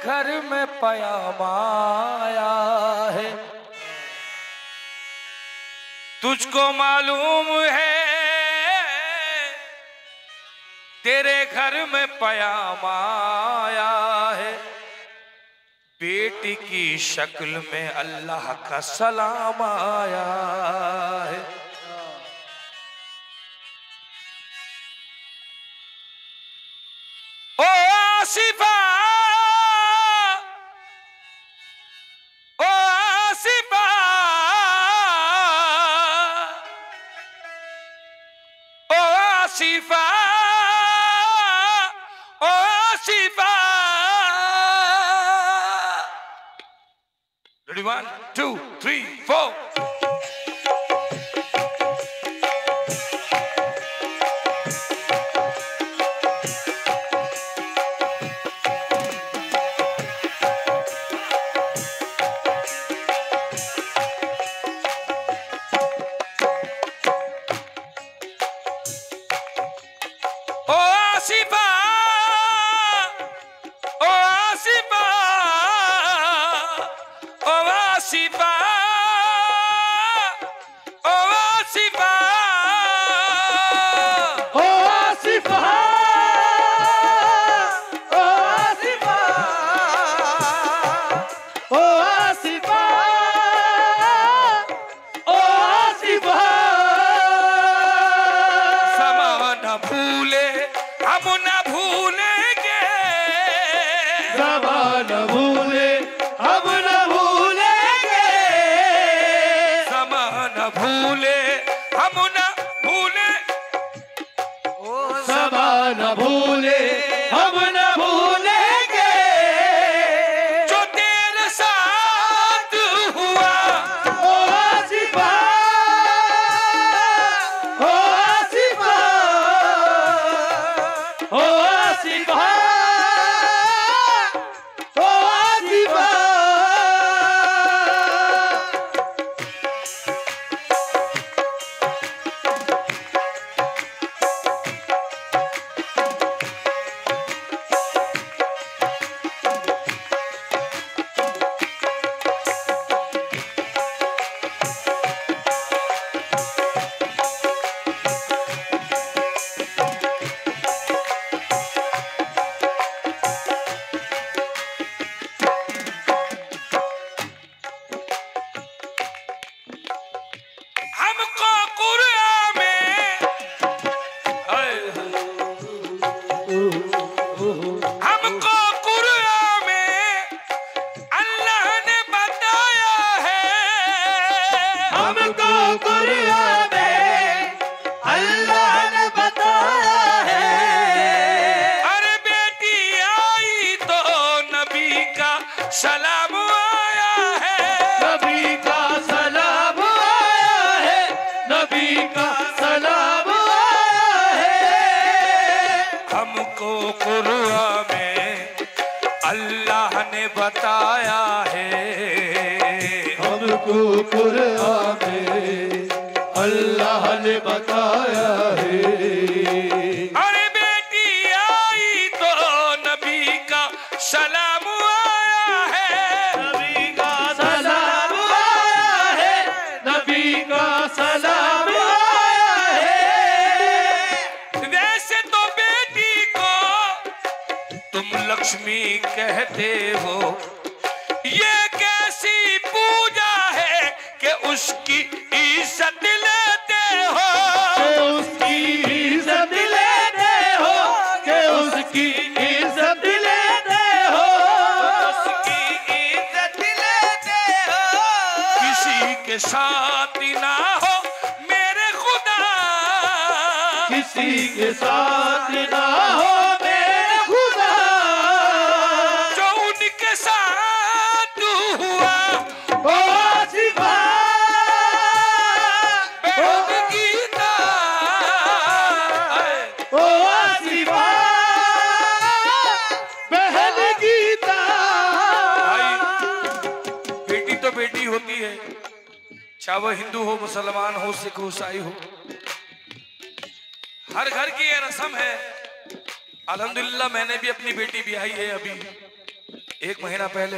घर में पयामा आया है। तुझको मालूम है तेरे घर में पयामा आया है। बेटी की शक्ल में अल्लाह का सलाम आया है। ओ आसिफा, ओ आसिफा, ओ आसिफा, ओ आसिफा। Ready, 1, 2, 3, 4. ओ आसिफा, ओ आसिफा, ओ आसिफा, ओ आसिफा, ओ आसिफा, ओ आसिफा, ओ आसिफा, ओ आसिफा। ज़माना भूले हम न भूलेंगे, ज़माना भूले हम न भूलेंगे, ज़माना भूले हम न भूले, ज़माना भूले हम न भूलेंगे, जो तेरे साथ हुआ। ओ आसिफा, ओ आसिफा, ओ आसिफा, ओ आसिफा। हमको कुरान में, हमको कुरान में अल्लाह ने बताया है। हमको कुरान में अल्लाह ने बताया है। अरे बेटी आई तो नबी का सलाम आया है। नबी का सलाम आया है, नबी का सलाम आया है। हमको कुरान में अल्लाह ने बताया है। हमको कुरान में अल्लाह ने बताया है। अरे बेटी आई तो नबी का सलाम आया है। नबी का सलाम आया है, नबी का सलाम आया है। वैसे तो बेटी को तुम लक्ष्मी कहते हो, ये कैसी पूजा है कि उसकी इज्जत लेते हो। कि उसकी इज्जत लेते हो, कि उसकी इज्जत लेते हो, उसकी इज्जत लेते हो। किसी के साथ ना हो मेरे खुदा, किसी के साथ ना हो मेरे खुदा, जो उनके साथ हुआ। ओ आसिफा, बहन गीता, ओ आसिफा, बहन गीता। भाई बेटी तो बेटी होती है, चाहे वह हिंदू हो, मुसलमान हो, सिख हो, ईसाई हो। हर घर की ये रस्म है। अल्हम्दुलिल्लाह मैंने भी अपनी बेटी ब्याही है अभी। एक महीना पहले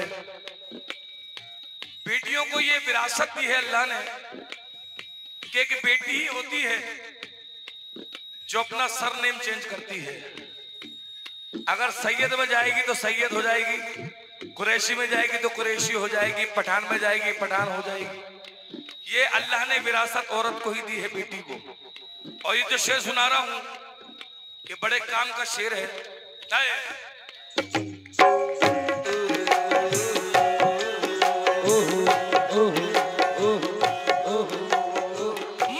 बेटियों को ये विरासत दी है अल्लाह ने कि एक बेटी ही होती है जो अपना सरनेम चेंज करती है। अगर सैयद में जाएगी तो सैयद हो जाएगी, कुरैशी में जाएगी तो कुरैशी हो जाएगी, पठान में जाएगी पठान हो जाएगी। ये अल्लाह ने विरासत औरत को ही दी है, बेटी को। और ये जो शेर सुना रहा हूं ये बड़े काम का शेर है।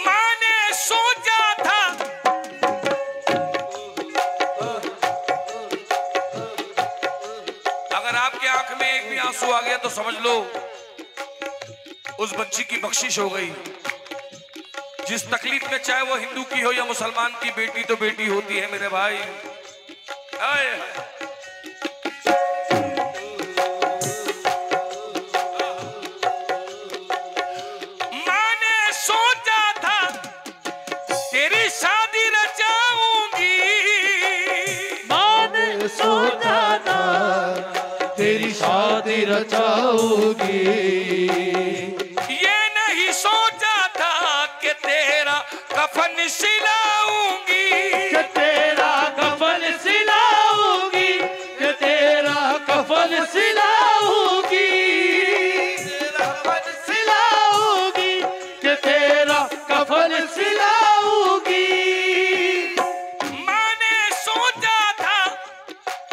माने सोचा था अगर आपके आंख में एक भी आंसू आ गया तो समझ लो उस बच्ची की बख्शिश हो गई। जिस तकलीफ में, चाहे वो हिंदू की हो या मुसलमान की, बेटी तो बेटी होती है मेरे भाई। मैंने सोचा था तेरी शादी रचाऊंगी, मैंने सोचा था तेरी शादी रचाऊंगी। ये नहीं सोचा था कि तेरा कफन सिलाऊंगी, कि तेरा कफन सिलाऊंगी, कि तेरा कफन सिलाऊंगी, तेरा कफन सिलाऊंगी, कि तेरा कफन सिलाऊंगी। मैंने सोचा था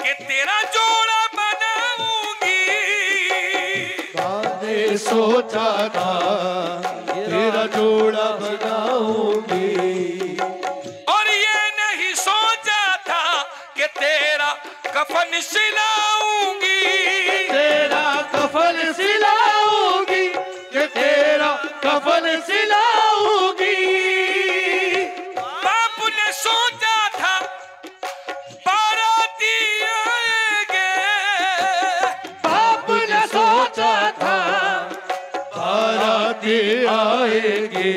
कि तेरा जोड़ा बनाऊंगी, मैंने सोचा था तेरा जोड़ा बनाऊंगी। और ये नहीं सोचा था कि तेरा कफन सिलाऊंगी, तेरा कफन सिलाऊंगी, कि तेरा कफन सिलाऊंगी। बाप ने सोचा था बाराती आएंगे, बाप ने सोचा था बाराती आएंगे।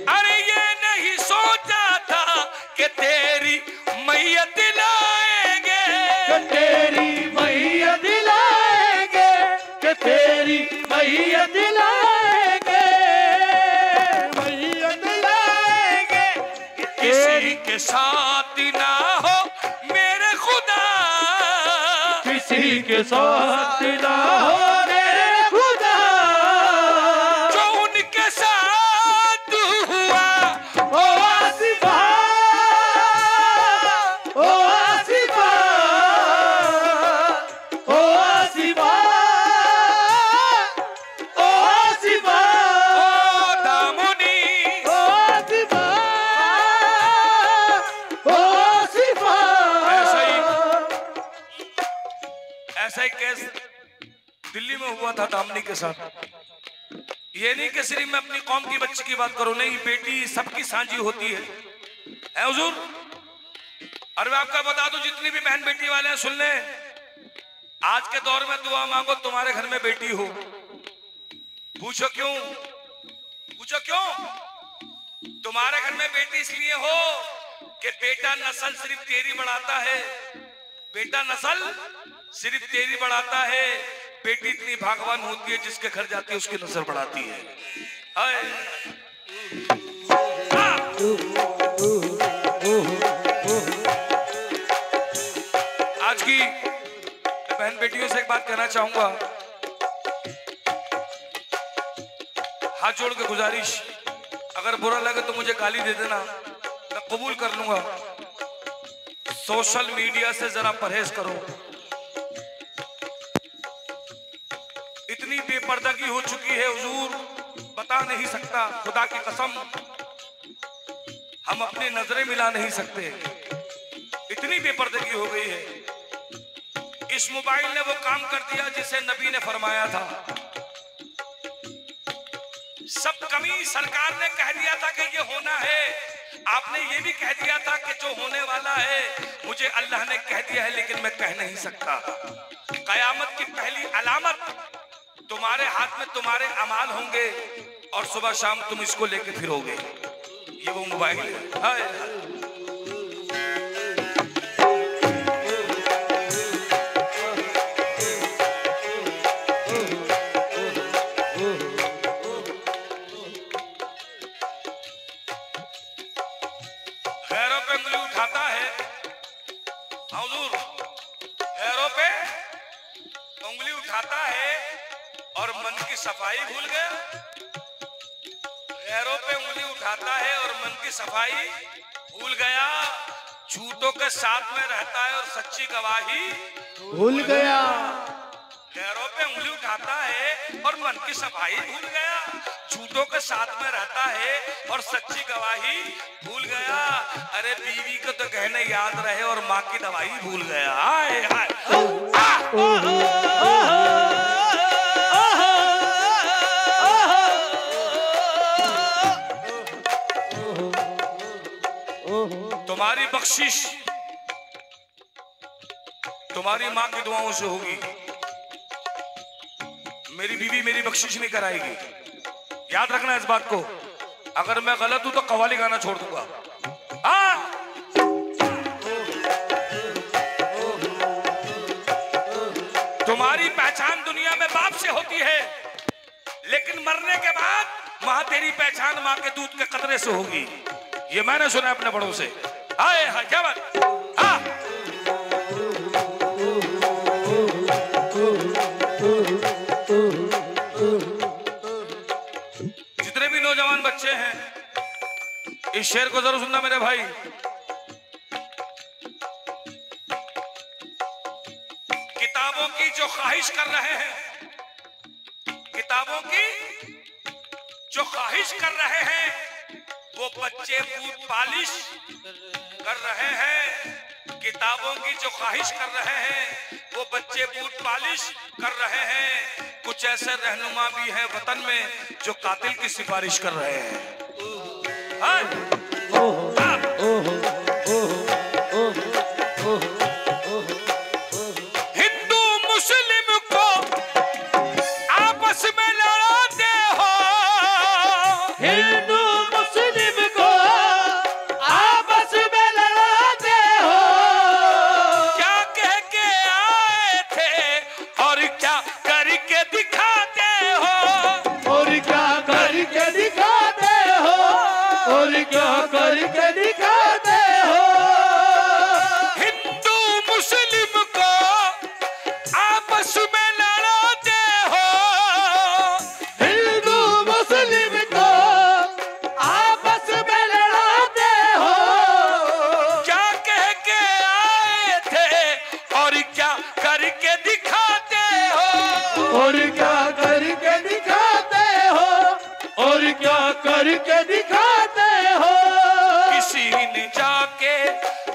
अरे ये नहीं सोचा था कि तेरी मैयत लाएंगे, कि तेरी मैयत लाएंगे, कि तेरी मैयत लाएंगे, मैयत लाएंगे। किसी के साथ ना हो मेरे खुदा, किसी के साथ ना हो मेरे खुदा, जो उनके साथ हुआ ओ आसिफा, ओ आसिफा, ओ आसिफा, ओ आसिफा, ओ दामुनी। ओ आसिफा, ओ आसिफा। ऐसा ही केस दिल्ली में हुआ था दामनी के साथ। ये नहीं कि सिर्फ मैं अपनी कौम की बच्ची की बात करूं, नहीं, बेटी सबकी सांझी होती है हुजूर। और मैं आपका बता दूं, जितनी भी बहन बेटी वाले हैं सुन लें, आज के दौर में दुआ मांगो तुम्हारे घर में बेटी हो। पूछो क्यों? पूछो क्यों? तुम्हारे घर में बेटी इसलिए हो कि बेटा नस्ल सिर्फ तेरी बढ़ाता है, बेटा नस्ल सिर्फ तेरी बढ़ाता है। बेटी इतनी भागवान होती है जिसके घर जाती है उसकी नस्ल बढ़ाती है। हाय। आज की बहन बेटियों से एक बात कहना चाहूंगा, हाथ जोड़ के गुजारिश, अगर बुरा लगे तो मुझे गाली दे देना, मैं कबूल कर लूंगा। सोशल मीडिया से जरा परहेज करो। इतनी बेपर्दगी हो चुकी है हुजूर, बता नहीं सकता, खुदा की कसम हम अपनी नजरें मिला नहीं सकते, इतनी बेपर्दगी हो गई है। इस मोबाइल ने वो काम कर दिया जिसे नबी ने फरमाया था। सब कमी सरकार ने कह दिया था कि ये होना है, आपने ये भी कह दिया था कि जो होने वाला है मुझे अल्लाह ने कह दिया है, लेकिन मैं कह नहीं सकता। कयामत की पहली अलामत तुम्हारे हाथ में तुम्हारे अमाल होंगे और सुबह शाम तुम इसको लेके फिरोगे। ये वो मोबाइल है। उठाता है और मन की सफाई भूल गया। गैरों पे उंगली उठाता है और मन की सफाई भूल गया। झूठों के साथ में रहता है और सच्ची गवाही भूल गया। गैरों पे उंगली उठाता है और मन की सफाई भूल गया। झूठों के साथ में रहता है और सच्ची गवाही भूल गया। अरे बीवी को तो कहने याद रहे और माँ की दवाई भूल गया। हाय हाय तुम्हारी बख्शिश तुम्हारी माँ की दुआओं से होगी। मेरी बीवी मेरी बख्शिश नहीं कराएगी, याद रखना इस बात को। अगर मैं गलत हूं तो कव्वाली गाना छोड़ दूंगा। तुम्हारी पहचान दुनिया में बाप से होती है, लेकिन मरने के बाद वहां तेरी पहचान माँ के दूध के कतरे से होगी। ये मैंने सुना अपने बड़ों से। हाय हाय क्या बात। जितने भी नौजवान बच्चे हैं इस शेर को जरूर सुनना मेरे भाई। किताबों की जो ख्वाहिश कर रहे हैं, किताबों की जो ख्वाहिश कर रहे हैं, वो बच्चे बूट पालिश कर रहे हैं। किताबों की जो ख्वाहिश कर रहे हैं, वो बच्चे बूट पालिश कर रहे हैं। कुछ ऐसे रहनुमा भी हैं वतन में जो कातिल की सिफारिश कर रहे हैं। हिंदू मुस्लिम को आपस में लड़ाते हो, हिंदू मुस्लिम को आपस में लड़ाते हो। क्या कह के आए थे और क्या करके दिखाते हो, और क्या करके दिखाते हो, और क्या करके दिखाते हो। हिंदू मुस्लिम को आपस में लड़ाते हो, हिंदू मुस्लिम को आपस में लड़ाते हो। क्या कह के आए थे और क्या करके दिखाते हो, और क्या करके दिखाते हो, और क्या करके दिखाते हो। किसी ने जाके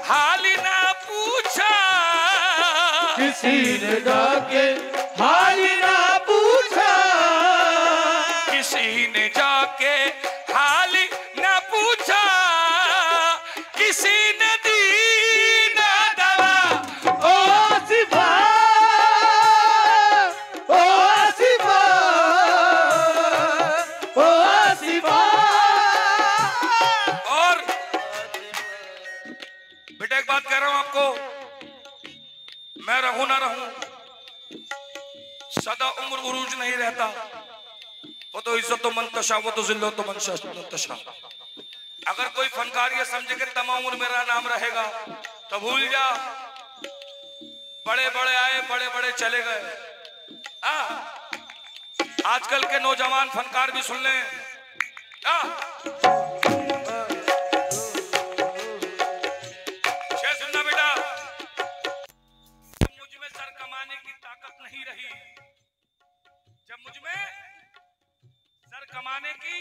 हाल ना पूछा, किसी ने जाके हाल ना पूछा, किसी ने जाके हाल ना पूछा, किसी ने दी ना दवा। ओ सिफा, ओ सिफा, ओ सिफा। और बेटा एक बात कह रहा हूं आपको, मैं रहूं ना रहूं, सदा उम्र उरूज नहीं रहता। वो तो इज्जत तो मंतशा, वो तो जिल्लो तो मंतशा। अगर कोई फनकार ये समझे कि तमाम उम्र मेरा नाम रहेगा तो भूल जा। बड़े बड़े आए, बड़े बड़े चले गए। आजकल के नौजवान फनकार भी सुन लें। शेर सुनना बेटा। मुझ में सर कमाने की ताकत नहीं रही, जब मुझ में सर कमाने की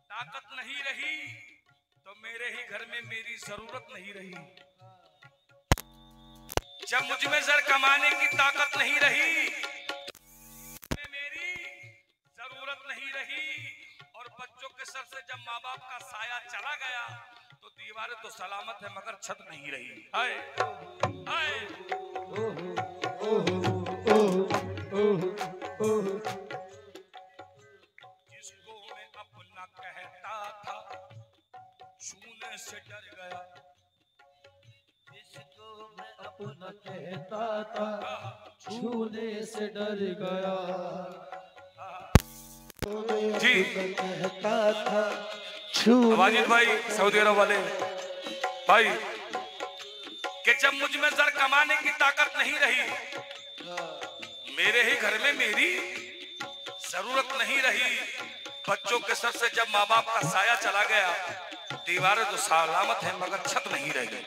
ताकत नहीं रही, तो मेरे ही घर में मेरी जरूरत नहीं रही। जब मुझ में सर कमाने की ताकत नहीं रही, मेरी जरूरत नहीं रही। और बच्चों के सर से जब माँ बाप का साया चला गया, तो दीवारें तो सलामत है मगर छत नहीं रही। हाय हाय। जिसको मैं अपना कहता था, छूने से डर गया। जिसको मैं अपना कहता था, छूने से डर गया। जी कहता था, वाजिद भाई सऊदी अरब वाले भाई, कि जब मुझ में सर कमाने की ताकत नहीं रही, मेरे ही घर में मेरी जरूरत नहीं रही। बच्चों के सर से जब माँ बाप का साया चला गया, दीवारें तो सलामत है मगर छत नहीं रही।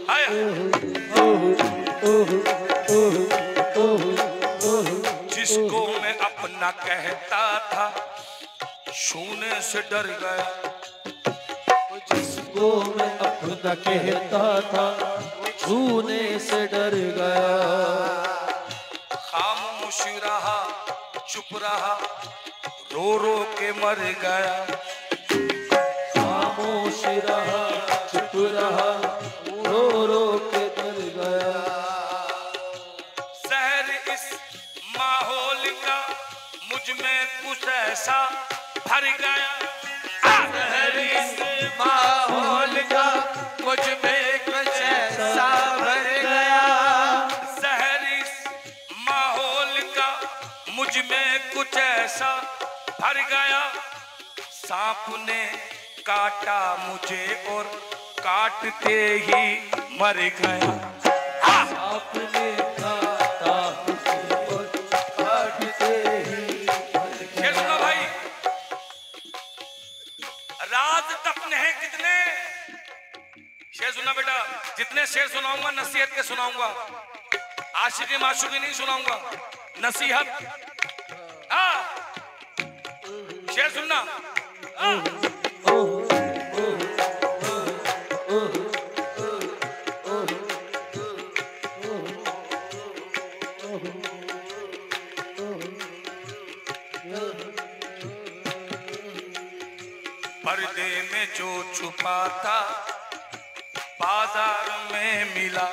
हाय जिसको मैं अपना कहता था छूने से डर गया, जिसको मैं अपना कहता था छूने से डर गया। खामोश रहा चुप रहा रो रो के मर गया। खामोश रहा चुप रहा रो रो के डर गया। शहर इस माहौल का मुझ में कुछ ऐसा भर गया। शहर इस माहौल का मुझ में कुछ ऐसा भर गया। शहर इस माहौल का मुझ में कुछ ऐसा भर गया। सांप ने काटा मुझे और काटते ही मर गया। सांप ने काटा मुझे और काटते ही मर गया। सुनो भाई, राज दफन है कितने शेर सुना बेटा। जितने शेर सुनाऊंगा नसीहत के सुनाऊंगा, आशिकी माशूकी नहीं सुनाऊंगा, नसीहत। हाँ शेर सुनना। पर्दे में जो छुपा था बाजार में मिला।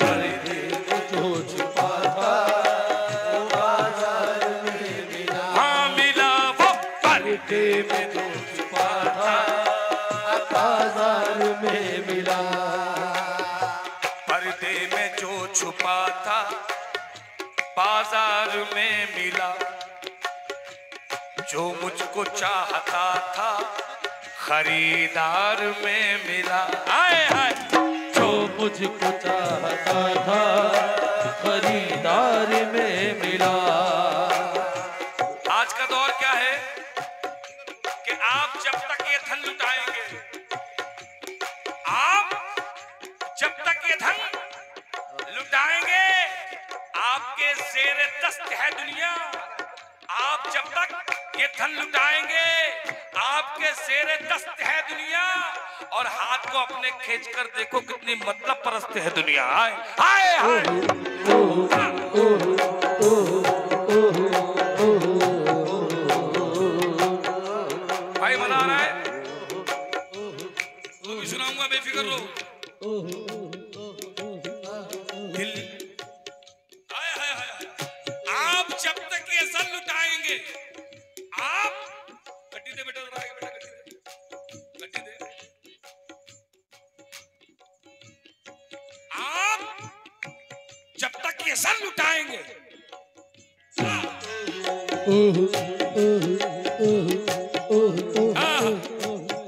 पर्दे में जो छुपा था बाजार में मिला। हाँ मिला वो पर्दे में जो छुपा था बाजार में मिला। पर्दे में जो छुपा था बाजार में मिला। जो मुझको चाहता था खरीदार में मिला। आए हाय जो मुझको चाहता था खरीदार में मिला। आज का दौर क्या है कि आप जब तक ये धन लुटाएंगे, आप जब तक ये धन लुटाएंगे, आपके ज़ेरे दस्त है दुनिया। आप जब तक ये धन लुटाएंगे, आपके ज़ेरे दस्त है दुनिया। और हाथ को अपने खींच कर देखो कितनी मतलब परस्त है दुनिया। हाय हाय हाय। भाई मजा आ रहा है? वो भी सुनाऊंगा, बेफिक्र रहो। दिल हाय हाय हाय। आप जब तक ये धन लुटाएंगे, आप गड्डी दे बेटा, जरा आगे बेटा, गड्डी दे। आप जब तक ये धन लुटाएंगे,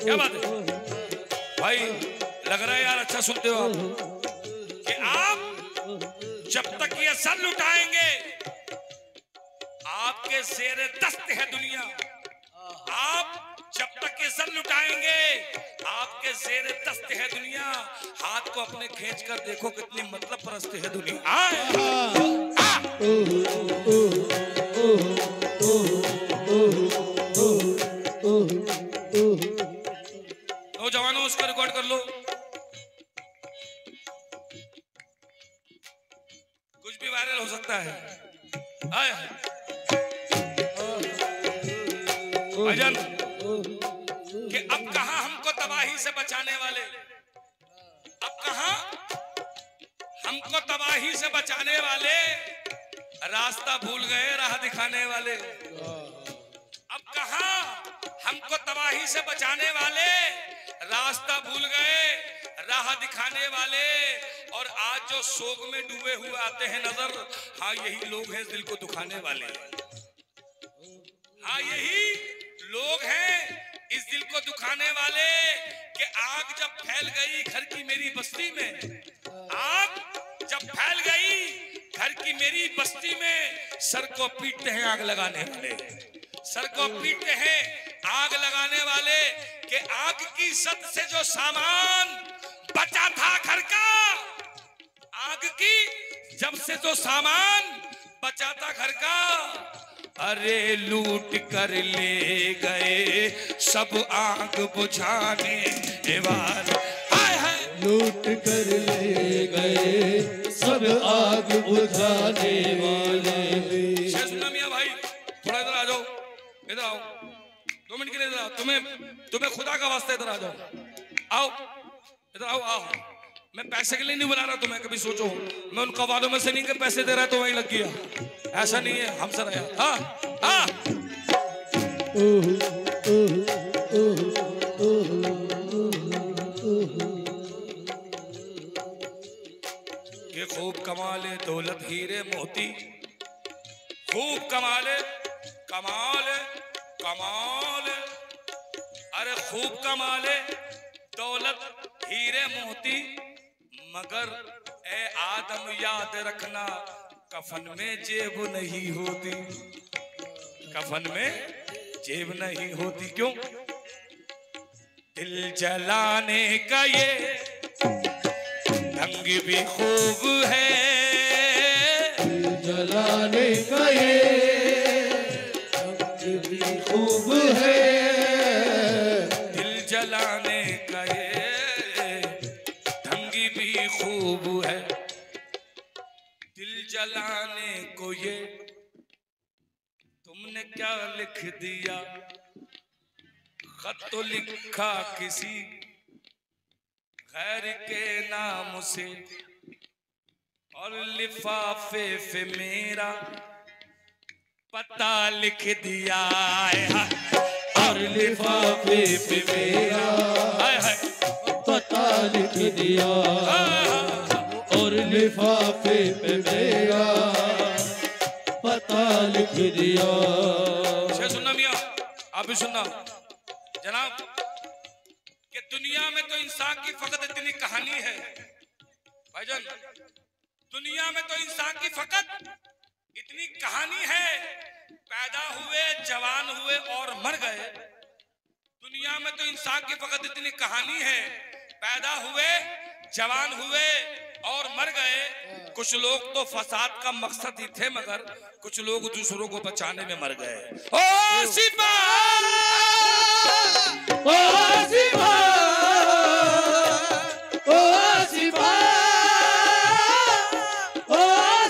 क्या बात है भाई, लग रहा है यार अच्छा सुनते हो आप। कि आप जब तक ये धन लुटाएंगे, आपके ज़ेरे दस्त है दुनिया। आप जब तक ये धन लुटाएंगे, आपके ज़ेरे दस्त है दुनिया। हाथ को अपने खींच कर देखो कितनी मतलब परस्त है दुनिया। नौजवानों उसको रिकॉर्ड कर लो, कुछ भी वायरल हो सकता है। आए भजन कि अब कहां हमको तबाही से बचाने वाले, अब कहां हमको तबाही से बचाने वाले, रास्ता भूल गए राह दिखाने वाले। अब कहां हमको तबाही से बचाने वाले, रास्ता भूल गए राह दिखाने वाले। और आज जो शोक में डूबे हुए आते हैं नजर, हाँ यही लोग हैं दिल को दुखाने वाले। हाँ यही लोग हैं इस दिल को दुखाने वाले। कि आग जब फैल गई घर की मेरी बस्ती में, आग जब फैल गई घर की मेरी इसी बस्ती में सर को पीटते हैं आग लगाने वाले, सर को पीटते हैं आग लगाने वाले कि आग की सत से जो सामान बचा था घर का, आग की जब से जो सामान बचा था घर का, अरे लूट कर ले गए सब आग बुझाने वाले, हाय हाय लूट कर ले गए सब आग बुझाने वाले। सुनना मियां भाई, थोड़ा इधर आ जाओ, इधर आओ, 2 मिनट के लिए इधर आओ, तुम्हें खुदा का वास्ता इधर आ जाओ, आओ इधर आओ, आओ। मैं पैसे के लिए नहीं बुला रहा तुम्हें, कभी सोचो मैं उन कवालों में से नहीं कि पैसे दे रहा है तो वहीं लग गया, ऐसा नहीं है हमसे रहा। हाँ हाँ ये खूब कमाले दौलत हीरे मोती, खूब कमाले कमाले कमाले, अरे खूब कमाले दौलत हीरे मोती, मगर ए आदम याद रखना कफन में जेब नहीं होती, कफन में जेब नहीं होती। क्यों? दिल जलाने का ये ढंग भी खूब है, दिल जलाने का ये ढंग भी खूब है, दिल जलाने का ये भी खूब है, दिल जलाने को ये तुमने क्या लिख दिया, खत तो लिखा किसी गैर के नाम से, और लिफाफे पे मेरा पता लिख दिया है, और लिफाफे पे मेरा हाय हाय पता लिख दिया, और लिफाफे पे मेरा पता लिख दिया। सुनना मियां, आप भी सुनना जनाब, कि दुनिया में तो इंसान की फकत इतनी कहानी है भाईजान, दुनिया में तो इंसान की फकत इतनी कहानी है, पैदा हुए जवान हुए और मर गए। दुनिया में तो इंसान की फकत इतनी कहानी है, पैदा हुए जवान हुए और मर गए। कुछ लोग तो फसाद का मकसद ही थे, मगर कुछ लोग दूसरों को बचाने में मर गए। ओ सिपाही, ओ सिपाही, ओ सिपाही, ओ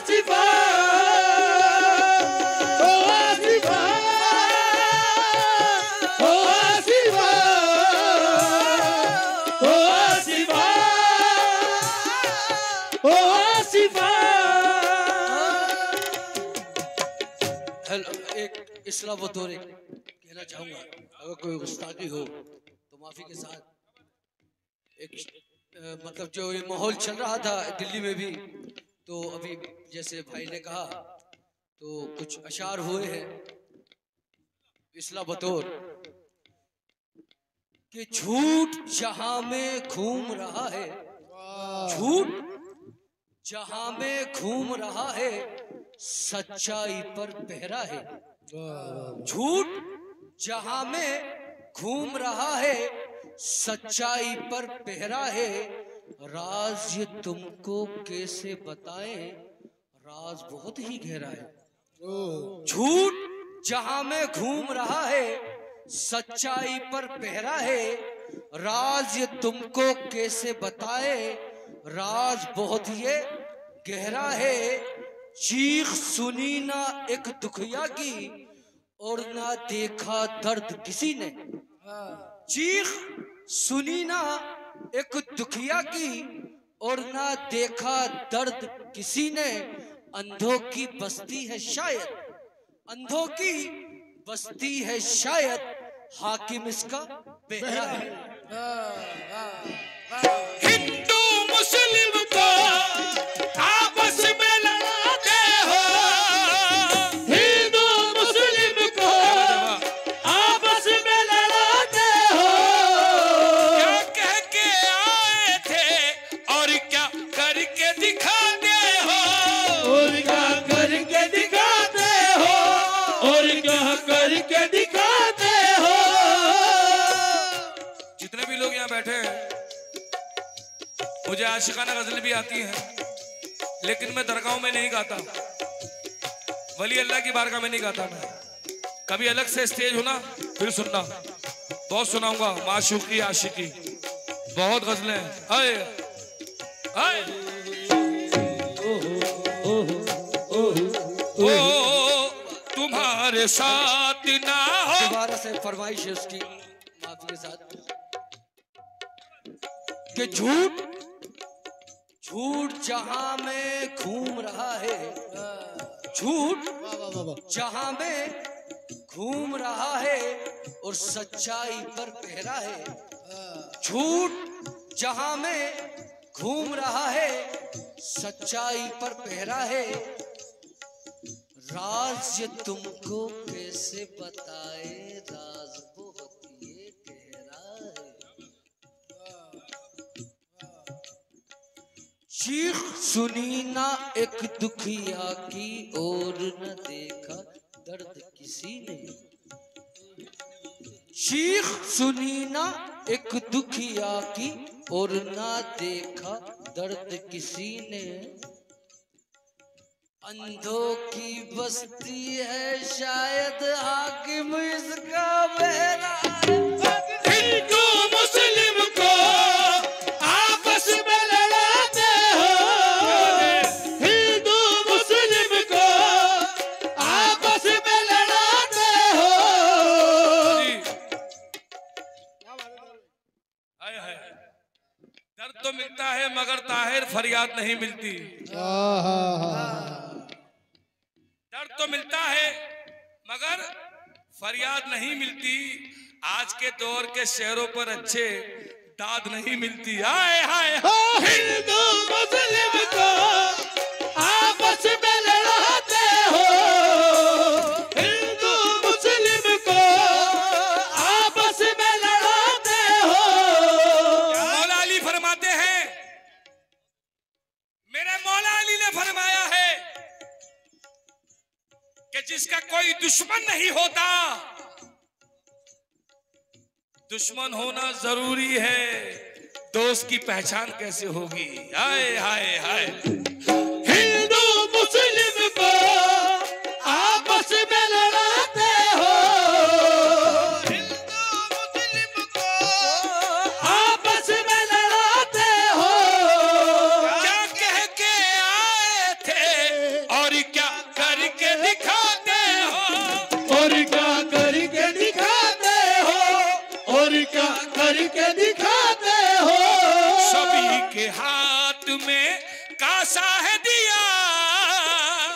सिपाही, ओ सिपाही, ओ सिपाही, ओ सिपाही, ओ सिपाही। हेलो, एक इस्लाम बतौर कहना चाहूँगा, अगर कोई गुस्ताखी हो तो माफ़ी के साथ। एक मतलब जो ये माहौल चल रहा था दिल्ली में भी, तो अभी जैसे भाई ने कहा तो कुछ अशार हुए हैं इस्लाम बतौर कि झूठ जहां में घूम रहा है, झूठ जहां में घूम रहा है, सच्चाई पर पहरा है। झूठ जहां में घूम रहा है, सच्चाई पर पहरा है। राज ये तुमको कैसे बताएं, राज बहुत ही गहरा है। झूठ जहां में घूम रहा है, सच्चाई पर पहरा है। राज ये तुमको कैसे बताए, राज बहुत ये गहरा है। चीख सुनी ना एक दुखिया की, और ना देखा दर्द किसी ने। चीख सुनी ना एक दुखिया की, और ना देखा दर्द किसी ने। अंधों की बस्ती है शायद, अंधों की बस्ती है शायद, हाकिम इसका बेहरा है। हिंदू मुस्लिम को आपस में लड़ाते हो, हिंदू मुस्लिम को आपस में लड़ाते हो। क्या कह के आए थे और क्या करके दिखाते हो, और क्या कर मुझे आशिकाना गजल भी आती है, लेकिन मैं दरगाहों में नहीं गाता, वली अल्लाह की बारगाह में नहीं गाता। मैं कभी अलग से स्टेज हो ना फिर सुनना, बहुत सुनाऊंगा माशूकी आशिकी, बहुत गजलें हाय हाय। ओ तुम्हारे साथ ना हो, दोबारा से फरमाइश है उसकी माफी के साथ, कि झूठ झूठ जहां में घूम रहा है, झूठ जहां में घूम रहा है और सच्चाई पर पहरा है, झूठ जहां में घूम रहा है सच्चाई पर पहरा है, राज ये तुमको कैसे बताए, राज बहुत ये गहरा है। चीख सुनी ना एक दुखिया की और न देखा दर्द किसी ने, चीख सुनी ना एक दुखिया की और ना देखा दर्द किसी ने, अंधों की बस्ती है शायद हाकिम इसका बहरा है। हिंदू मुस्लिम को आपस में लड़ाते हो, हिंदू मुस्लिम को आपस में लड़ाते हो। हाय हाय, दर्द तो मिलता है मगर ताहिर फरियाद नहीं मिलती। दर्द तो मिलता है मगर फरियाद नहीं मिलती, आज के दौर के शहरों पर अच्छे दाद नहीं मिलती। हाय हाय, हिंदू मुस्लिम को आपस में लड़ाते हो, हिंदू मुस्लिम को आपस में लड़ाते हो। मौला अली फरमाते हैं, मेरे मौला अली ने फरमाया है कि जिसका कोई दुश्मन नहीं होता, दुश्मन होना जरूरी है, दोस्त की पहचान कैसे होगी। हाय हाय हाय, हिंदू मुस्लिम को आपस में लड़ाते हो, हिंदू मुस्लिम को आपस में लड़ाते हो। क्या कह के आए थे और क्या करके दिखाते हो, और क्या करके दिखाते हो, और क्या करके दिखाते हो। सभी के हाथ में कासा है दिया,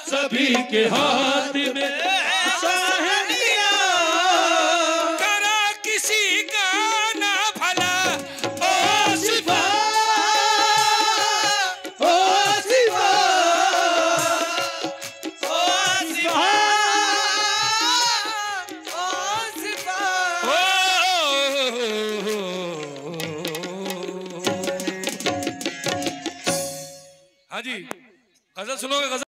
सभी के हाथ में आशा है दिया, करा किसी का ना भला ओ शिफा, ओ शिफा, ओ शिफा, ओ शिफा। हाँ जी, गजल सुनोगे? गजल